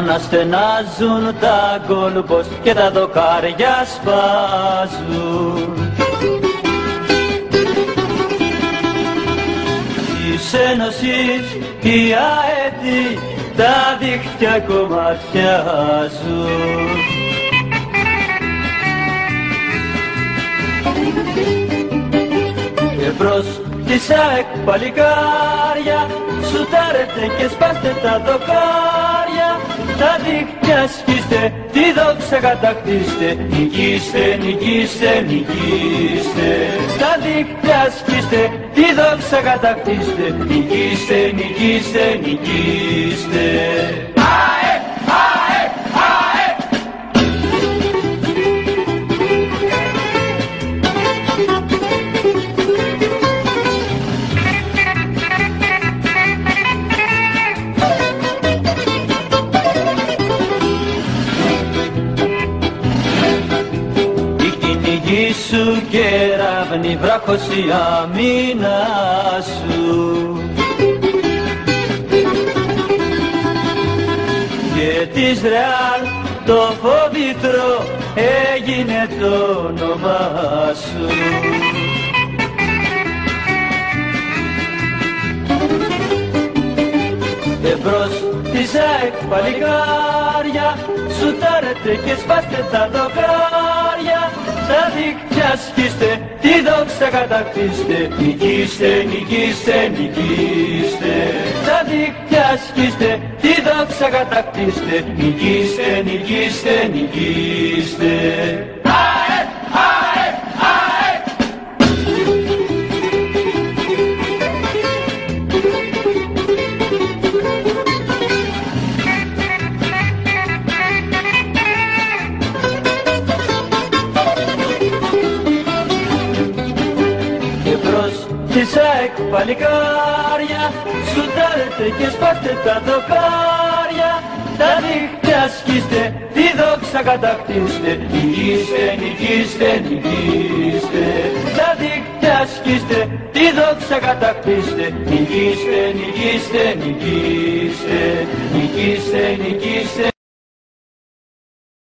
αναστενάζουν τα κόλπος και τα δοκάρια σπάζουν. Της Ένωσης οι αέτοι τα δίχτυα κομματιάζουν. Εμπρός της ΑΕΚ παλικάρια, σουτάρετε και σπάστε τα δοκάρια, τα δίχτυα σκίστε, τη δόξα κατακτήστε, νικήστε, νικήστε, νικήστε. Τα δίχτυα σκίστε, τη δόξα κατακτήστε, νικήστε, νικήστε, νικήστε. ΑΕΚ, ΑΕΚ, ΑΕΚ. Σου κεραύνη βράχος η αμήνα σου και της Ρεάλ το φοβήτρο έγινε το όνομά σου. Εμπρός της ΑΕΚ παλικάρια, σουτάρετε και σπάστε τα δοκάρια, τα δίχτυα σκίστε, τη δόξα κατακτήστε, νικήστε, νικήστε, νικήστε. Τα δίχτυα σκίστε, τη δόξα κατακτήστε, νικήστε, νικήστε, νικήστε. ΑΕΚ, ΑΕΚ, ΑΕΚ. Της ΑΕΚ παλικάρια, σουτάρετε και σπάστε τα δοκάρια, τα δίχτυα σκίστε, τη δόξα κατακτήστε, νικήστε, νικήστε, νικήστε. Τα δίχτυα σκίστε, τη δόξα κατακτήστε, νικήστε, νικήστε, νικήστε, νικήστε, νικήστε.